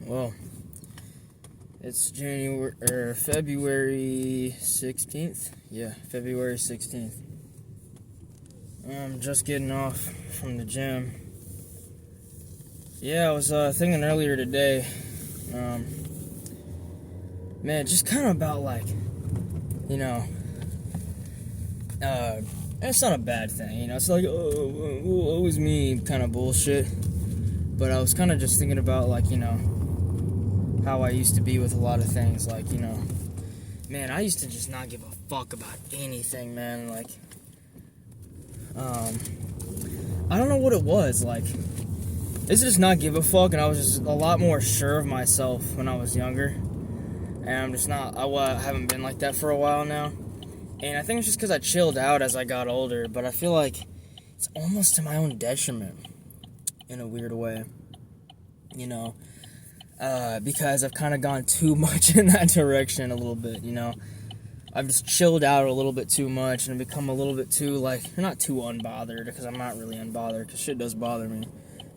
Well, it's February 16th. Yeah, February 16th. I'm just getting off from the gym. Yeah, I was thinking earlier today, man, just kind of about it's not a bad thing, it's like, oh, was me kind of bullshit. But I was kind of just thinking about, how I used to be with a lot of things, man, I used to just not give a fuck about anything, man, I don't know what it was, it's just not give a fuck, and I was just a lot more sure of myself when I was younger, and I'm just not, I haven't been like that for a while now, and I think it's just because I chilled out as I got older, but I feel like it's almost to my own detriment, in a weird way, because I've kind of gone too much in that direction a little bit, I've just chilled out a little bit too much and become a little bit too, not too unbothered, because I'm not really unbothered, because shit does bother me.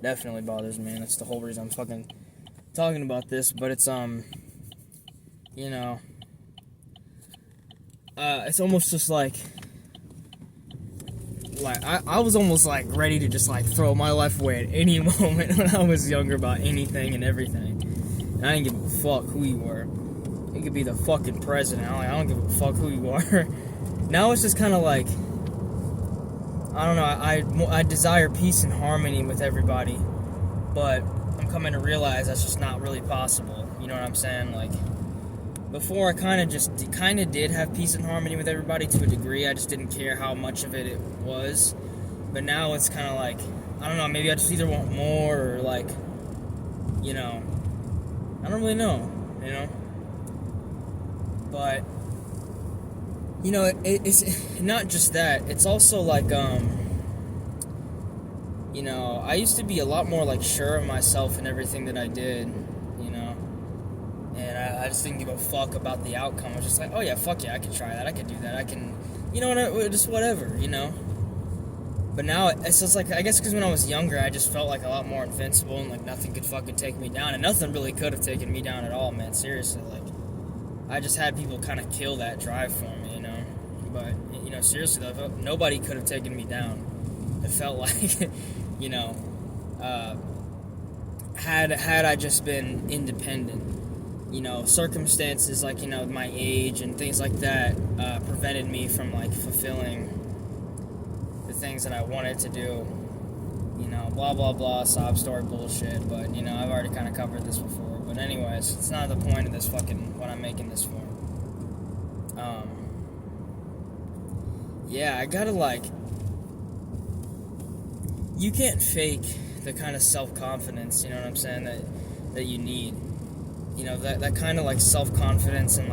Definitely bothers me, and that's the whole reason I'm fucking talking about this, but it's, it's almost just I was almost, ready to just, throw my life away at any moment when I was younger about anything and everything, and I didn't give a fuck who you were. You could be the fucking president, I don't give a fuck who you are. Now it's just kind of I don't know, I desire peace and harmony with everybody, but I'm coming to realize that's just not really possible, you know what I'm saying? Before I kind of did have peace and harmony with everybody to a degree, I just didn't care how much of it was, but now it's kind of I don't know, maybe I just either want more, or I don't really know, but it's not just that. It's also I used to be a lot more sure of myself in everything that I did, and I just didn't give a fuck about the outcome. I was just oh yeah, fuck yeah, I can try that, I can do that, I can, just whatever, But now it's just I guess because when I was younger, I just felt a lot more invincible, and nothing could fucking take me down, and nothing really could have taken me down at all, man. Seriously, I just had people kind of kill that drive for me, But, seriously though, nobody could have taken me down. It felt had I just been independent, circumstances my age and things like that prevented me from fulfilling the things that I wanted to do, blah blah blah, sob story bullshit. But I've already kind of covered this before. But anyways, it's not the point of this what I'm making this for. Yeah, I gotta you can't fake the kind of self-confidence, you know what I'm saying, that you need. That kind of self-confidence and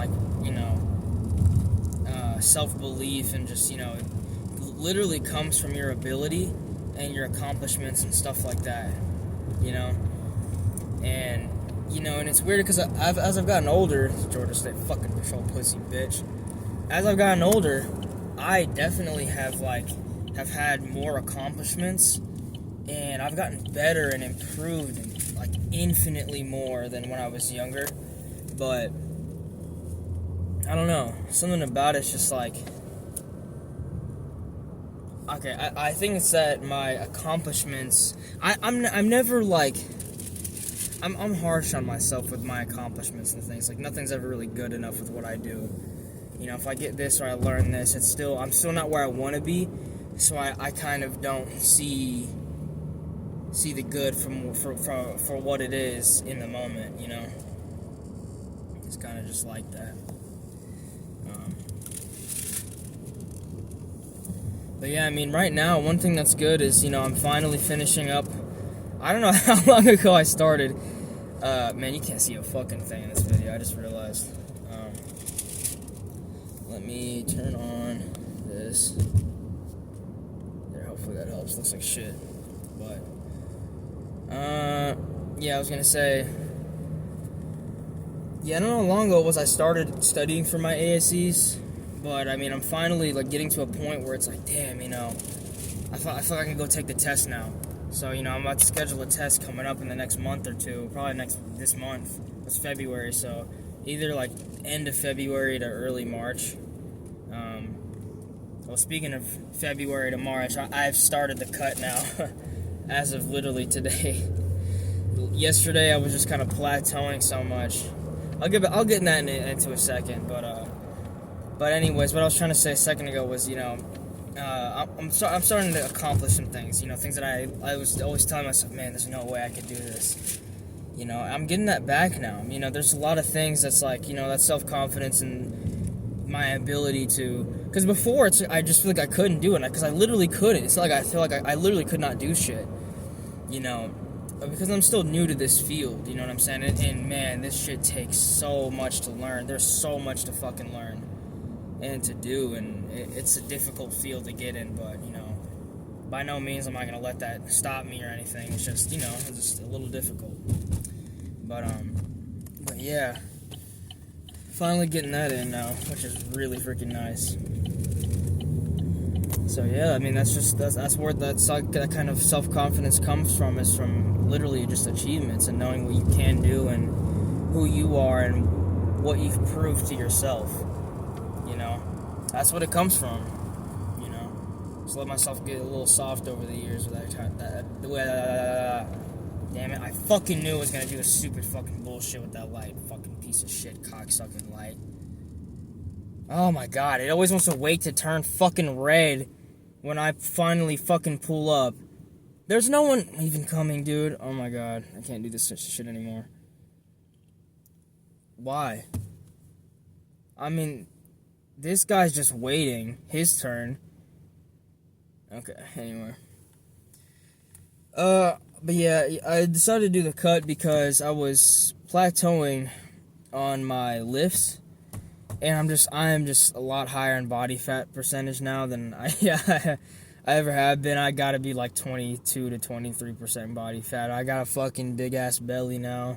self-belief, and just, it literally comes from your ability and your accomplishments and stuff like that, and, and it's weird because as I've gotten older, Georgia State fucking patrol pussy bitch, as I've gotten older, I definitely have had more accomplishments, and I've gotten better and improved infinitely more than when I was younger. But I don't know, something about it's just okay, I think it's that my accomplishments, I'm never I'm harsh on myself with my accomplishments and things. Nothing's ever really good enough with what I do. If I get this or I learn this, I'm still not where I want to be, so I kind of don't see the good for what it is in the moment, It's kind of just like that. But yeah, right now, one thing that's good is, I'm finally finishing up. I don't know how long ago I started. Man, you can't see a fucking thing in this video, I just realized. Let me turn on this. There, hopefully that helps. Looks like shit. But, yeah, I was gonna say, yeah, I don't know how long ago it was I started studying for my ASEs, but, I'm finally, getting to a point where it's damn, I feel like I can go take the test now. So, I'm about to schedule a test coming up in the next month or two, probably this month. It's February, so either like end of February to early March. Well, speaking of February to March, I've started the cut now, as of literally today. Yesterday, I was just kind of plateauing so much. I'll get in that into a second, but anyways, what I was trying to say a second ago was, I'm starting to accomplish some things, things that I was always telling myself, man, there's no way I could do this. I'm getting that back now. There's a lot of things that's like, that self-confidence and my ability to, because before I just feel like I couldn't do it, because I literally couldn't. It's like I feel like I literally could not do shit, because I'm still new to this field, you know what I'm saying? And man, this shit takes so much to learn. There's so much to fucking learn and to do, and it's a difficult field to get in, but, by no means am I going to let that stop me or anything. It's just, it's just a little difficult. But yeah, finally getting that in now, which is really freaking nice. So yeah, that's where that kind of self-confidence comes from, is from literally just achievements and knowing what you can do and who you are and what you've proved to yourself. That's what it comes from. Just let myself get a little soft over the years with damn it, I fucking knew I was gonna do a stupid fucking bullshit with that light. Fucking piece of shit, cocksucking light. Oh my god, it always wants to wait to turn fucking red when I finally fucking pull up. There's no one even coming, dude. Oh my god, I can't do this shit anymore. Why? This guy's just waiting his turn. Okay, anyway. But yeah, I decided to do the cut because I was plateauing on my lifts, and I am just a lot higher in body fat percentage now than I ever have been. I gotta be like 22 to 23% body fat. I got a fucking big ass belly now.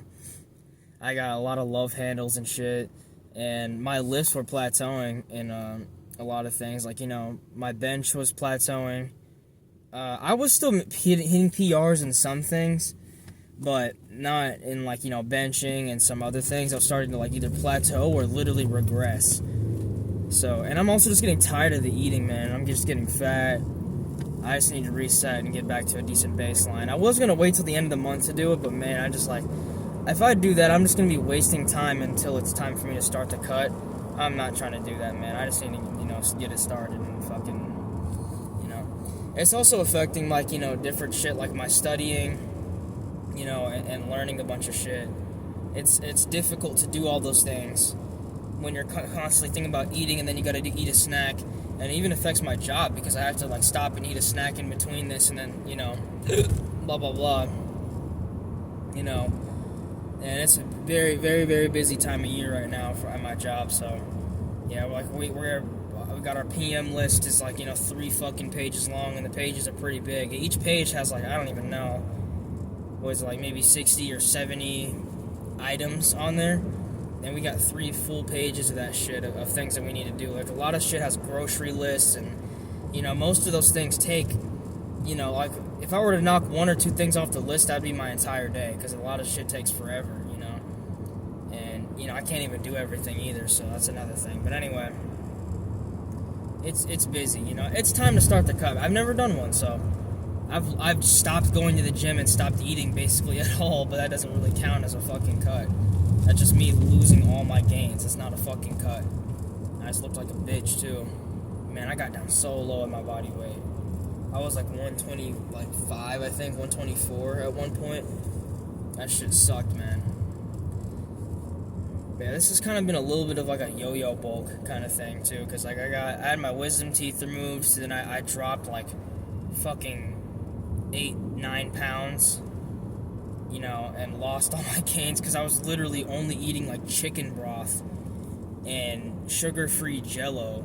I got a lot of love handles and shit, and my lifts were plateauing in a lot of things. Like, my bench was plateauing. I was still hitting PRs in some things, but not in, like, benching and some other things. I was starting to, like, either plateau or literally regress. So, and I'm also just getting tired of the eating, man. I'm just getting fat. I just need to reset and get back to a decent baseline. I was going to wait till the end of the month to do it, but, man, I just, like, if I do that, I'm just going to be wasting time until it's time for me to start the cut. I'm not trying to do that, man. I just need to, get it started and fucking, It's also affecting, like, different shit, like my studying, and learning a bunch of shit. It's difficult to do all those things when you're constantly thinking about eating, and then you gotta eat a snack. And it even affects my job, because I have to, like, stop and eat a snack in between this, and then, blah, blah, blah. And it's a very, very, very busy time of year right now at my job, so, yeah, like, we got our PM list is, like, 3 fucking pages long, and the pages are pretty big. Each page has, like, I don't even know, what is it, like, maybe 60 or 70 items on there, and we got 3 full pages of that shit, of things that we need to do. Like, a lot of shit has grocery lists, and, most of those things take, like, if I were to knock 1 or 2 things off the list, that'd be my entire day, because a lot of shit takes forever, and, I can't even do everything either, so that's another thing. But anyway, it's busy, It's time to start the cut. I've never done one, so I've stopped going to the gym and stopped eating basically at all, but that doesn't really count as a fucking cut. That's just me losing all my gains. It's not a fucking cut. I just looked like a bitch, too. Man, I got down so low in my body weight. I was like 125, I think, 124 at one point. That shit sucked, man. Yeah, this has kind of been a little bit of like a yo-yo bulk kind of thing too, because like I had my wisdom teeth removed, so then I dropped like fucking 8-9 pounds, and lost all my gains, because I was literally only eating like chicken broth and sugar-free Jell-O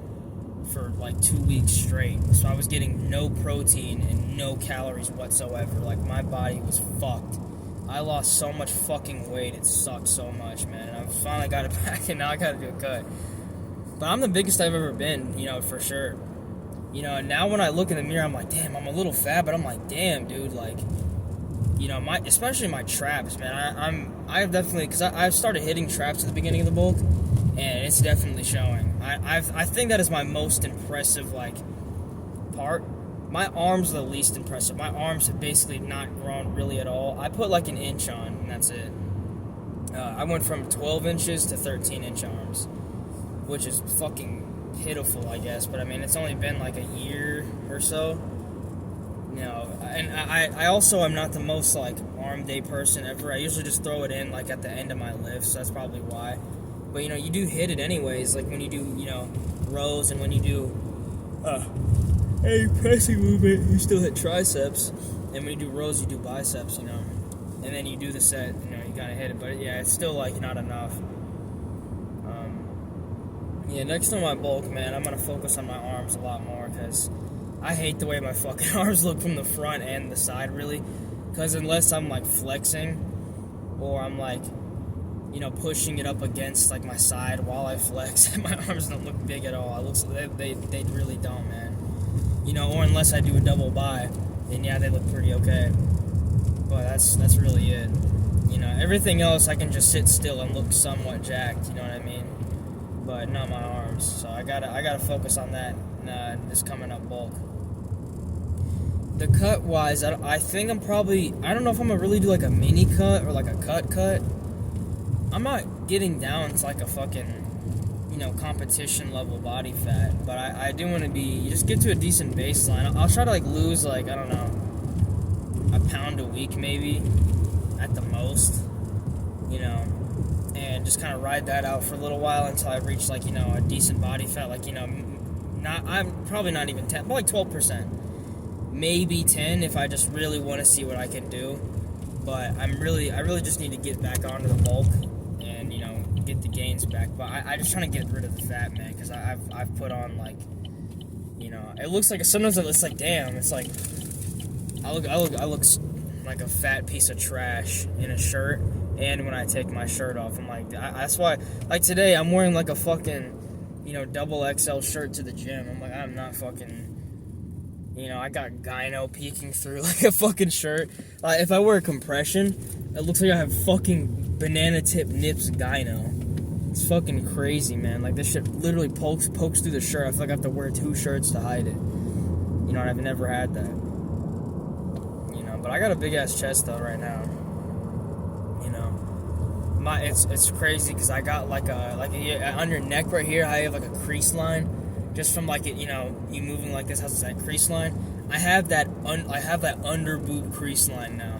for like 2 weeks straight. So I was getting no protein and no calories whatsoever. Like, my body was fucked. I lost so much fucking weight, it sucked so much, man. And I finally got it back, and now I gotta do a cut. But I'm the biggest I've ever been, for sure. You know, and now when I look in the mirror, I'm like, damn, I'm a little fat, but I'm like, damn, dude, like, you know, especially my traps, man. I've definitely, because I've started hitting traps at the beginning of the bulk, and it's definitely showing. I think that is my most impressive, like, part. My arms are the least impressive. My arms have basically not grown really at all. I put like an inch on, and that's it. I went from 12 inches to 13-inch arms, which is fucking pitiful, I guess. But I mean, it's only been like a year or so. You know, and I also am not the most like arm day person ever. I usually just throw it in like at the end of my lift, so that's probably why. But you know, you do hit it anyways, like when you do, you know, rows, and when you do any pressing movement, you still hit triceps, and when you do rows, you do biceps, you know, and then you do the set, you know, you gotta hit it. But yeah, it's still like not enough. Yeah, next time I bulk, man, I'm gonna focus on my arms a lot more, because I hate the way my fucking arms look from the front and the side, really. Because unless I'm, like, flexing, or I'm, like, you know, pushing it up against, like, my side while I flex, my arms don't look big at all. It looks, they really don't, man. You know, or unless I do a double bi, then yeah, they look pretty okay. But that's really it. You know, everything else I can just sit still and look somewhat jacked, you know what I mean? But not my arms. So I gotta focus on that this coming up bulk. The cut wise, I think I'm probably, I don't know if I'm gonna really do like a mini cut or like a cut. I'm not getting down to like a fucking, you know, competition level body fat, but I do want to be, you just get to a decent baseline. I'll try to like lose like, I don't know, a pound a week maybe at the most, you know, and just kind of ride that out for a little while until I reach like, you know, a decent body fat, like, you know, I'm probably not even 10, but like 12%. Maybe 10 if I just really want to see what I can do. But I really just need to get back onto the bulk and, you know, get the gains back. But I just trying to get rid of the fat, man, because I've put on like, you know, it looks like, sometimes it's like, damn, it's like I look like a fat piece of trash in a shirt, and when I take my shirt off, I'm like, that's why, like today I'm wearing like a fucking, you know, double XL shirt to the gym. I'm like, I'm not fucking. You know, I got gyno peeking through like a fucking shirt. If I wear a compression, it looks like I have fucking banana tip nips gyno. It's fucking crazy, man. Like, this shit literally pokes through the shirt. I feel like I have to wear 2 shirts to hide it. You know, I've never had that. You know, but I got a big ass chest though right now. You know, it's crazy because I got like a on your neck right here. I have like a crease line. Just from like it, you know, you moving like this has that crease line. I have that under boob crease line now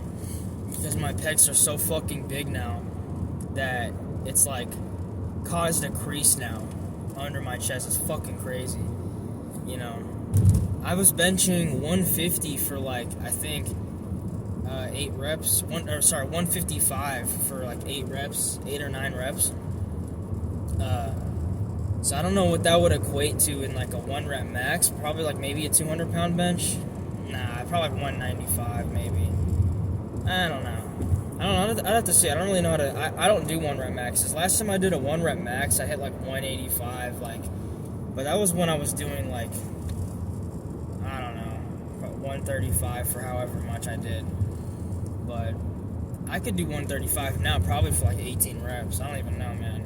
because my pecs are so fucking big now that it's like caused a crease now under my chest. It's fucking crazy. You know, I was benching 150 for like I think 8 reps. 155 for like 8 or 9 reps. So I don't know what that would equate to in like a 1 rep max. Probably like maybe a 200 pound bench. Nah, probably like 195 maybe. I don't know. I'd have to see. I don't really know how to. I don't do 1 rep maxes. Last time I did a 1 rep max, I hit like 185. Like, but that was when I was doing like, I don't know, 135 for however much I did. But I could do 135 now, probably for like 18 reps. I don't even know, man.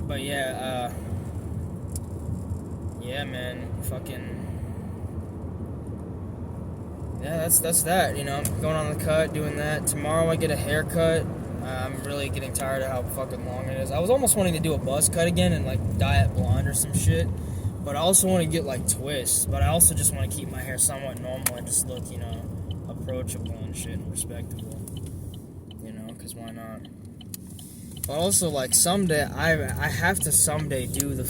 But yeah, man, fucking, yeah, that's that, you know, I'm going on the cut, doing that. Tomorrow I get a haircut. I'm really getting tired of how fucking long it is. I was almost wanting to do a buzz cut again and, like, dye it blonde or some shit, but I also want to get, like, twists, but I also just want to keep my hair somewhat normal and just look, you know, approachable and shit and respectable, you know, because why not? But also, like, someday, I have to someday do the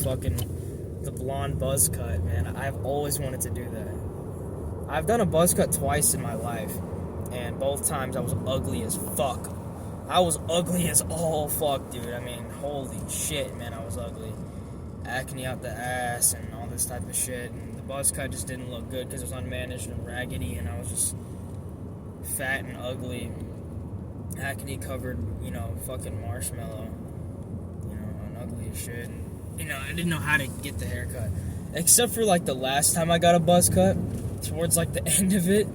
blonde buzz cut, man. I've always wanted to do that. I've done a buzz cut twice in my life, and both times I was ugly as fuck. I was ugly as all fuck, dude. I mean, holy shit, man, I was ugly. Acne out the ass and all this type of shit, and the buzz cut just didn't look good because it was unmanaged and raggedy, and I was just fat and ugly. Acne covered, you know, fucking marshmallow, you know, and ugly as shit. And, you know, I didn't know how to get the haircut. except for like the last time I got a buzz cut, towards like the end of it,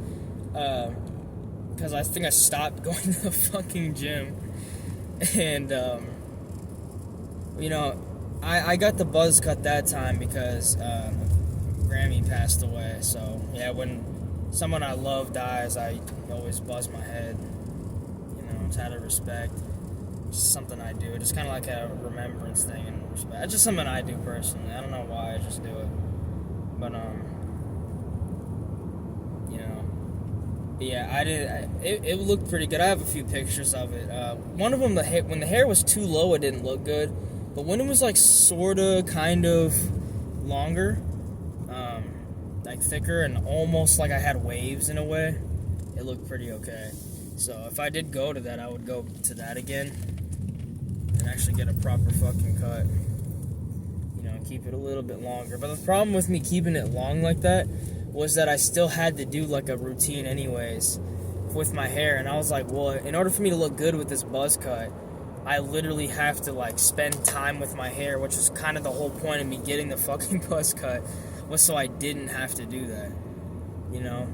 because I think I stopped going to the fucking gym, and you know, I got the buzz cut that time because Grammy passed away. So yeah, when someone I love dies, I always buzz my head. You know, it's out of respect. Just something I do. It's kind of like a remembrance thing and respect. It's just something I do personally. I don't know why. I just do it. But you know, yeah, I did. It looked pretty good. I have a few pictures of it. One of them, when the hair was too low, it didn't look good. But when it was like sorta, kind of longer, like thicker and almost like I had waves in a way, it looked pretty okay. So if I did go to that, I would go to that again and actually get a proper fucking cut. You know, keep it a little bit longer. But the problem with me keeping it long like that was that I still had to do like a routine anyways with my hair. And I was like, well, in order for me to look good with this buzz cut, I literally have to like spend time with my hair, which is kind of the whole point of me getting the fucking buzz cut, was so I didn't have to do that, you know.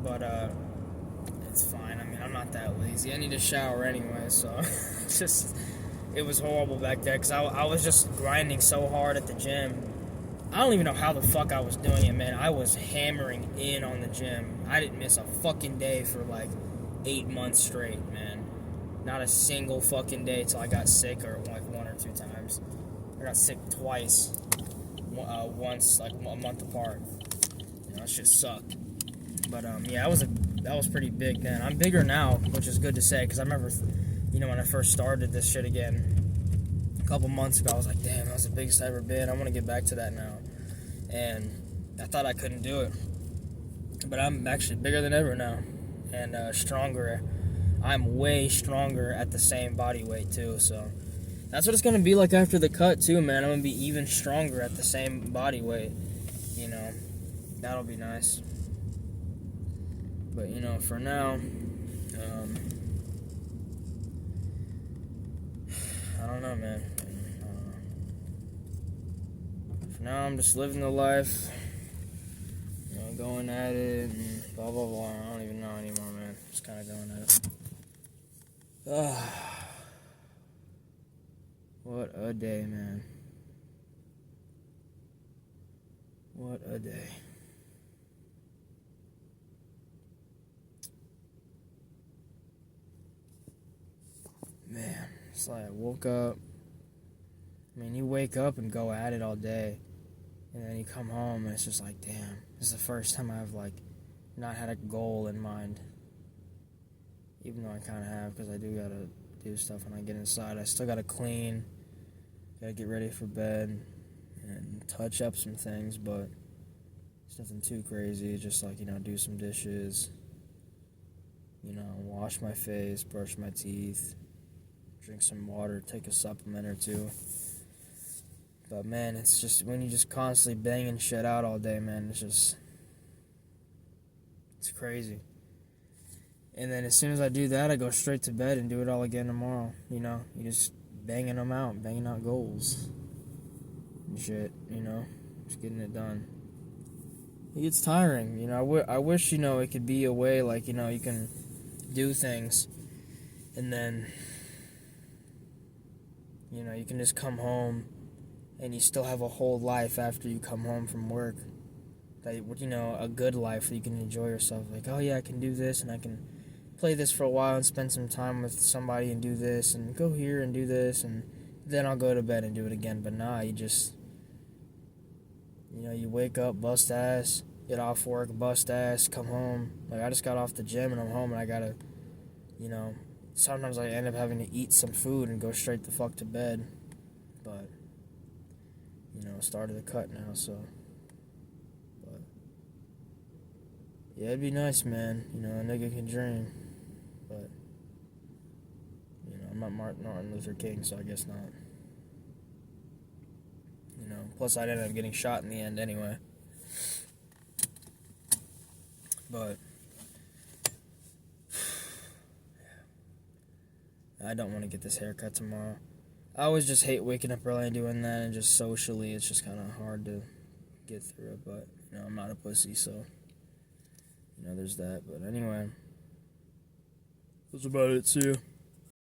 But it's fine. I mean, I'm not that lazy. I need to shower anyway, so it's just, it was horrible back there because I was just grinding so hard at the gym. I don't even know how the fuck I was doing it, man. I was hammering in on the gym. I didn't miss a fucking day for like 8 months straight, man. Not a single fucking day till I got sick, or like 1 or 2 times. I got sick twice, once like a month apart. You know, that shit sucked. But yeah, that was pretty big then. I'm bigger now, which is good to say, because I remember, you know, when I first started this shit again a couple months ago, I was like, damn, that was the biggest I've ever been. I want to get back to that now. And I thought I couldn't do it, but I'm actually bigger than ever now, and stronger. I'm way stronger at the same body weight too, so that's what it's gonna be like after the cut too, man. I'm gonna be even stronger at the same body weight, you know. That'll be nice. But you know, for now, I don't know, man. For now, I'm just living the life, you know, going at it and blah blah blah. I don't even know anymore, man. Just kind of going at it. What a day, man. What a day. Man, it's like I woke up. I mean, you wake up and go at it all day, and then you come home and it's just like, damn, this is the first time I've like not had a goal in mind. Even though I kind of have, because I do gotta do stuff when I get inside. I still gotta clean, gotta get ready for bed, and touch up some things, but it's nothing too crazy. Just like, you know, do some dishes, you know, wash my face, brush my teeth, drink some water, take a supplement or two. But man, it's just, when you just constantly banging shit out all day, man, it's crazy. And then as soon as I do that, I go straight to bed and do it all again tomorrow. You know, you just banging out goals and shit, you know, just getting it done. It gets tiring, you know. I wish, you know, it could be a way, like, you know, you can do things and then, you know, you can just come home and you still have a whole life after you come home from work. That, you know, a good life that you can enjoy yourself. Like, oh yeah, I can do this and I can play this for a while and spend some time with somebody and do this and go here and do this, and then I'll go to bed and do it again. But nah, you just, you know, you wake up, bust ass, get off work, bust ass, come home. Like, I just got off the gym and I'm home and I gotta, you know, sometimes I end up having to eat some food and go straight the fuck to bed. But, you know, started the cut now, so. But, yeah, it'd be nice, man. You know, a nigga can dream. But, you know, I'm not Martin Luther King, so I guess not. You know, plus I'd end up getting shot in the end anyway. But I don't want to get this haircut tomorrow. I always just hate waking up early and doing that, and just socially, it's just kind of hard to get through it. But you know, I'm not a pussy, so you know, there's that. But anyway, that's about it. See ya.